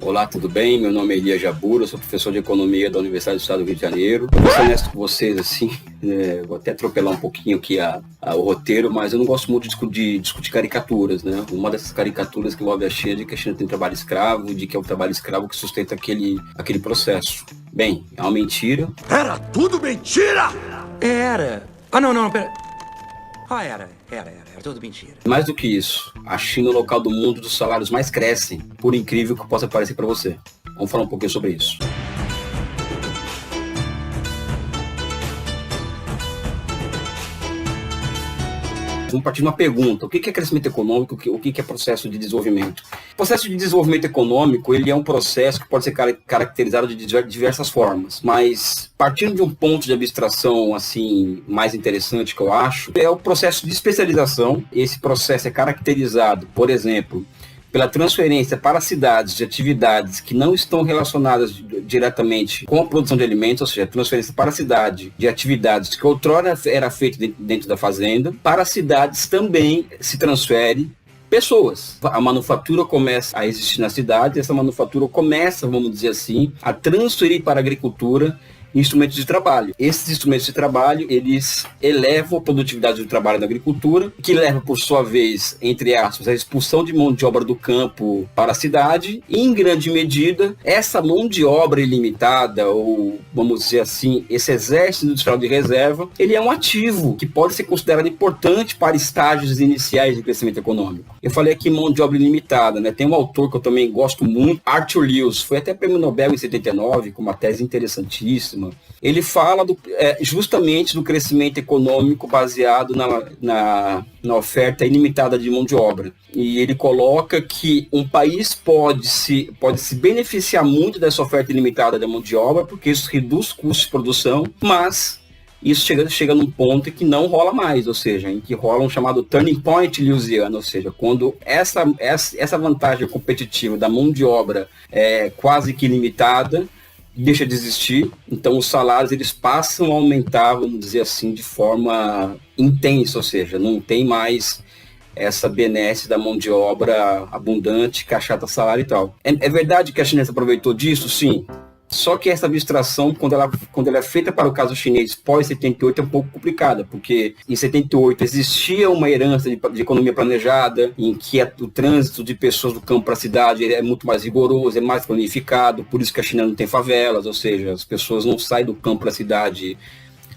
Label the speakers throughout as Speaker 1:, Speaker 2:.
Speaker 1: Olá, tudo bem? Meu nome é Elias Jabur, eu sou professor de Economia da Universidade do Estado do Rio de Janeiro. Vou ser honesto com vocês, assim, vou até atropelar um pouquinho aqui o roteiro, mas eu não gosto muito de discutir caricaturas, né? Uma dessas caricaturas que envolve a China, de que a China tem trabalho escravo, de que é o trabalho escravo que sustenta aquele processo. Bem, é uma mentira.
Speaker 2: Era tudo mentira!
Speaker 3: Era. Não, pera. Era tudo mentira.
Speaker 1: Mais do que isso, a China é o local do mundo dos salários mais crescem, por incrível que possa parecer para você. Vamos falar um pouquinho sobre isso. Vamos partir de uma pergunta: o que é crescimento econômico, o que é processo de desenvolvimento? O processo de desenvolvimento econômico, ele é um processo que pode ser caracterizado de diversas formas, mas partindo de um ponto de abstração assim mais interessante que eu acho, é o processo de especialização. Esse processo é caracterizado, por exemplo, pela transferência para cidades de atividades que não estão relacionadas diretamente com a produção de alimentos, ou seja, transferência para a cidade de atividades que outrora era feito dentro da fazenda. Para as cidades também se transfere pessoas. A manufatura começa a existir na cidade, essa manufatura começa, vamos dizer assim, a transferir para a agricultura instrumentos de trabalho. Esses instrumentos de trabalho, eles elevam a produtividade do trabalho na agricultura, que leva, por sua vez, entre aspas, a expulsão de mão de obra do campo para a cidade, e, em grande medida, essa mão de obra ilimitada, ou, vamos dizer assim, esse exército industrial de reserva, ele é um ativo que pode ser considerado importante para estágios iniciais de crescimento econômico. Eu falei aqui mão de obra ilimitada, né? Tem um autor que eu também gosto muito, Arthur Lewis, foi até prêmio Nobel em 79, com uma tese interessantíssima. Ele fala justamente do crescimento econômico baseado na oferta ilimitada de mão de obra. E ele coloca que um país pode se beneficiar muito dessa oferta ilimitada de mão de obra, porque isso reduz custos de produção, mas isso chega num ponto em que não rola mais, ou seja, em que rola um chamado turning point lewisiano, ou seja, quando essa vantagem competitiva da mão de obra é quase que ilimitada, deixa de existir, então os salários eles passam a aumentar, vamos dizer assim, de forma intensa, ou seja, não tem mais essa benesse da mão de obra abundante, que achata salário e tal. É verdade que a China se aproveitou disso? Sim. Só que essa abstração, quando ela é feita para o caso chinês pós-78, é um pouco complicada, porque em 78 existia uma herança de economia planejada, em que o trânsito de pessoas do campo para a cidade é muito mais rigoroso, é mais planificado, por isso que a China não tem favelas, ou seja, as pessoas não saem do campo para a cidade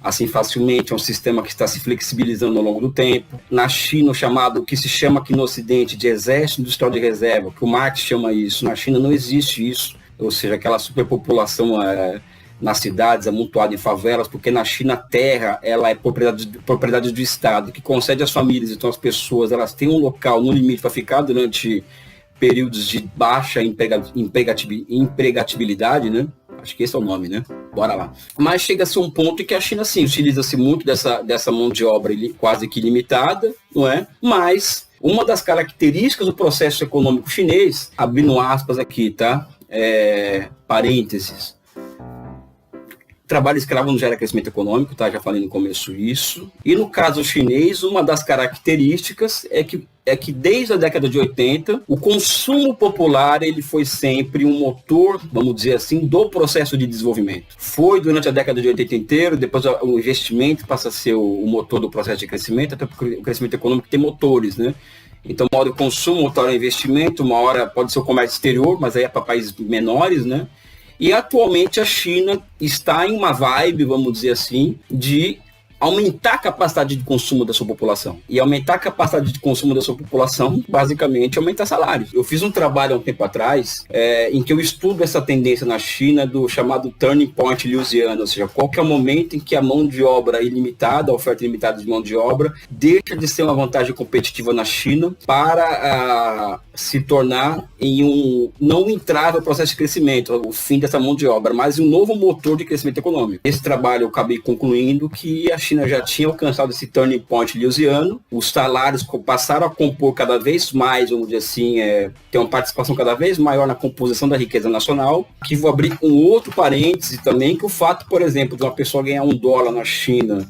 Speaker 1: assim facilmente, é um sistema que está se flexibilizando ao longo do tempo. Na China, o que se chama aqui no Ocidente de exército industrial de reserva, que o Marx chama isso, na China não existe isso. Ou seja, aquela superpopulação nas cidades, amontoada em favelas, porque na China a terra ela é propriedade do Estado, que concede às famílias, então as pessoas elas têm um local no limite para ficar durante períodos de baixa empregatibilidade, né? Acho que esse é o nome, né? Bora lá. Mas chega-se um ponto em que a China, sim, utiliza-se muito dessa mão de obra quase que limitada, não é? Mas uma das características do processo econômico chinês, abrindo aspas aqui, tá? Parênteses. Trabalho escravo não gera crescimento econômico, tá? Já falei no começo isso. E no caso chinês, uma das características é que desde a década de 80, o consumo popular ele foi sempre um motor, vamos dizer assim, do processo de desenvolvimento. Foi durante a década de 80 inteiro, depois o investimento passa a ser o motor do processo de crescimento, até porque o crescimento econômico tem motores, né? Então, uma hora o consumo, outra hora o investimento, uma hora pode ser o comércio exterior, mas aí é para países menores, né? E atualmente a China está em uma vibe, vamos dizer assim, de aumentar a capacidade de consumo da sua população. E aumentar a capacidade de consumo da sua população, basicamente, aumentar salários. Eu fiz um trabalho há um tempo atrás, em que eu estudo essa tendência na China do chamado turning point lewisiano, ou seja, qual que é o momento em que a mão de obra ilimitada, a oferta ilimitada de mão de obra, deixa de ser uma vantagem competitiva na China para se tornar não um entrave ao processo de crescimento, o fim dessa mão de obra, mas um novo motor de crescimento econômico. Esse trabalho eu acabei concluindo que a China já tinha alcançado esse turning point lewisiano, os salários passaram a compor cada vez mais, vamos dizer assim, ter uma participação cada vez maior na composição da riqueza nacional, que vou abrir um outro parêntese também, que o fato, por exemplo, de uma pessoa ganhar $1 na China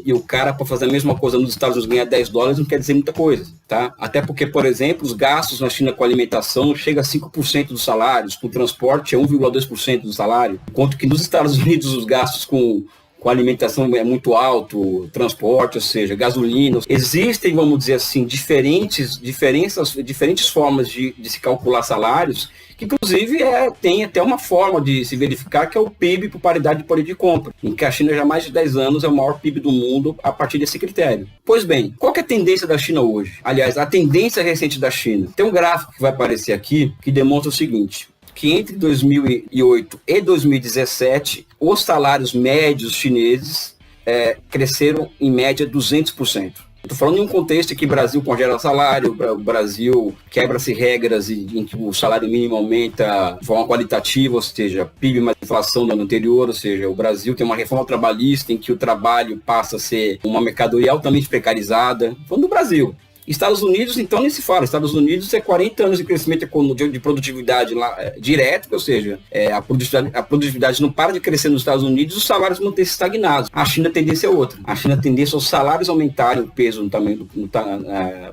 Speaker 1: e o cara, para fazer a mesma coisa nos Estados Unidos, ganhar $10 não quer dizer muita coisa, tá? Até porque, por exemplo, os gastos na China com alimentação chega a 5% dos salários, com transporte é 1,2% do salário, enquanto que nos Estados Unidos os gastos com alimentação é muito alto, transporte, ou seja, gasolina. Existem, vamos dizer assim, diferentes formas de se calcular salários, que inclusive tem até uma forma de se verificar, que é o PIB por paridade de poder de compra, em que a China já há mais de 10 anos é o maior PIB do mundo a partir desse critério. Pois bem, qual que é a tendência da China hoje? Aliás, a tendência recente da China. Tem um gráfico que vai aparecer aqui que demonstra o seguinte, que entre 2008 e 2017, os salários médios chineses cresceram em média 200%. Estou falando em um contexto em que o Brasil congela salário, o Brasil quebra-se regras em que o salário mínimo aumenta de forma qualitativa, ou seja, PIB mais inflação do ano anterior, ou seja, o Brasil tem uma reforma trabalhista em que o trabalho passa a ser uma mercadoria altamente precarizada. Falando do Brasil. Estados Unidos, então, nem se fala. Estados Unidos é 40 anos de crescimento de produtividade lá, direto, ou seja, a produtividade não para de crescer nos Estados Unidos, os salários mantêm-se estagnados. A China a tendência é outra. A China a tendência é os salários aumentarem o peso no tamanho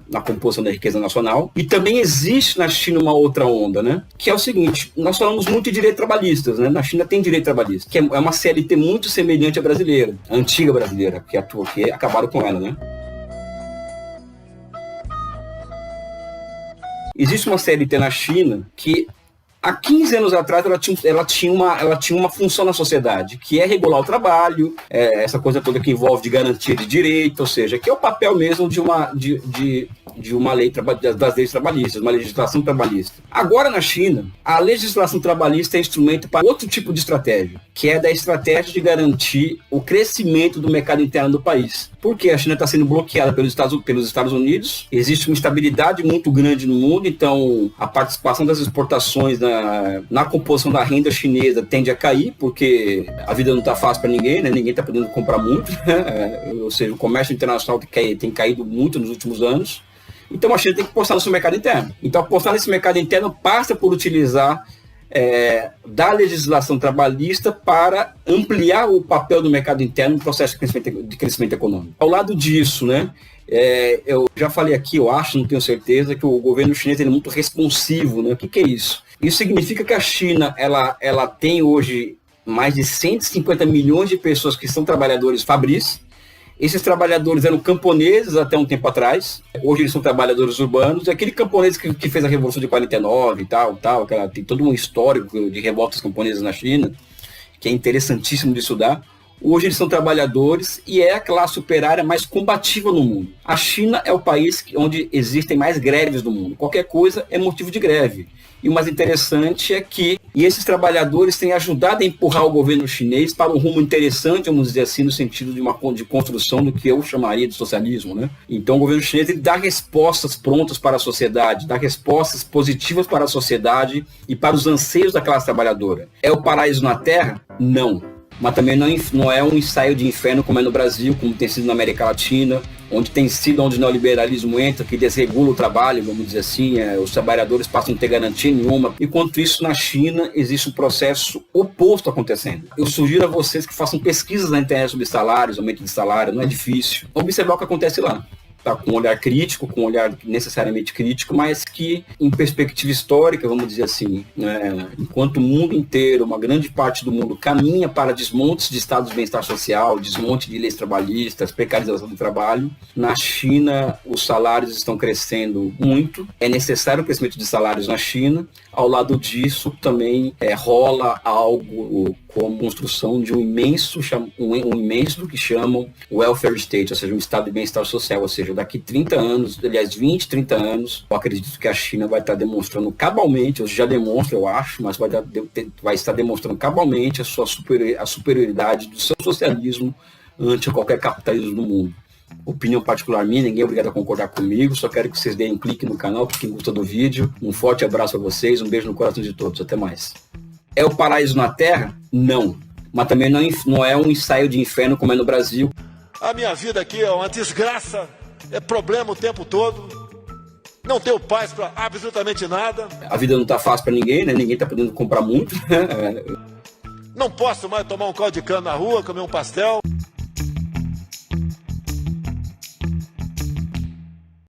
Speaker 1: na composição da riqueza nacional. E também existe na China uma outra onda, né? Que é o seguinte, nós falamos muito de direitos trabalhistas, né? Na China tem direito trabalhista, que é uma CLT muito semelhante à brasileira, a antiga brasileira, que acabaram com ela, né? Existe uma CLT na China que, há 15 anos atrás, ela tinha uma função na sociedade, que é regular o trabalho, essa coisa toda que envolve de garantia de direito, ou seja, que é o papel mesmo de uma lei, das leis trabalhistas, uma legislação trabalhista. Agora, na China, a legislação trabalhista é instrumento para outro tipo de estratégia, que é da estratégia de garantir o crescimento do mercado interno do país. Porque a China está sendo bloqueada pelos Estados Unidos, existe uma instabilidade muito grande no mundo, então a participação das exportações na composição da renda chinesa tende a cair, porque a vida não está fácil para ninguém, né? Ninguém está podendo comprar muito, né? Ou seja, o comércio internacional tem caído muito nos últimos anos. Então a China tem que apostar no seu mercado interno. Então apostar nesse mercado interno passa por utilizar da legislação trabalhista para ampliar o papel do mercado interno no processo de crescimento econômico. Ao lado disso, né, eu já falei aqui, eu acho, não tenho certeza, que o governo chinês é muito responsivo, né? O que é isso? Isso significa que a China ela tem hoje mais de 150 milhões de pessoas que são trabalhadores fabris. Esses trabalhadores eram camponeses até um tempo atrás, hoje eles são trabalhadores urbanos, e aquele camponês que fez a Revolução de 49 e tal, tem todo um histórico de revoltas camponesas na China, que é interessantíssimo de estudar. Hoje eles são trabalhadores e é a classe operária mais combativa no mundo. A China é o país onde existem mais greves do mundo. Qualquer coisa é motivo de greve. E o mais interessante é que esses trabalhadores têm ajudado a empurrar o governo chinês para um rumo interessante, vamos dizer assim, no sentido de construção do que eu chamaria de socialismo, né? Então o governo chinês ele dá respostas prontas para a sociedade, dá respostas positivas para a sociedade e para os anseios da classe trabalhadora. É o paraíso na Terra? Não. Mas também não é um ensaio de inferno como é no Brasil, como tem sido na América Latina, onde o neoliberalismo entra, que desregula o trabalho, vamos dizer assim, os trabalhadores passam a não ter garantia nenhuma. Enquanto isso, na China, existe um processo oposto acontecendo. Eu sugiro a vocês que façam pesquisas na internet sobre salários, aumento de salário, não é difícil. Observar o que acontece lá. Tá, com um olhar crítico, com um olhar necessariamente crítico, mas que em perspectiva histórica, vamos dizer assim, né, enquanto o mundo inteiro, uma grande parte do mundo caminha para desmontes de estados de bem-estar social, desmonte de leis trabalhistas, precarização do trabalho, na China os salários estão crescendo muito, é necessário o crescimento de salários na China, ao lado disso também rola algo como a construção de um imenso do que chamam welfare state, ou seja, um estado de bem-estar social, ou seja, daqui 30 anos, aliás, 20, 30 anos, eu acredito que a China vai estar demonstrando cabalmente, ou já demonstra, eu acho, mas vai estar demonstrando cabalmente a superioridade do seu socialismo ante qualquer capitalismo do mundo. Opinião particular minha, ninguém é obrigado a concordar comigo, só quero que vocês deem um clique no canal, para quem gostou do vídeo. Um forte abraço a vocês, um beijo no coração de todos, até mais. É o paraíso na Terra? Não. Mas também não é um ensaio de inferno como é no Brasil.
Speaker 2: A minha vida aqui é uma desgraça, é problema o tempo todo, não tenho paz para absolutamente nada.
Speaker 1: A vida não está fácil para ninguém, né? Ninguém está podendo comprar muito.
Speaker 2: Não posso mais tomar um caldo de cana na rua, comer um pastel.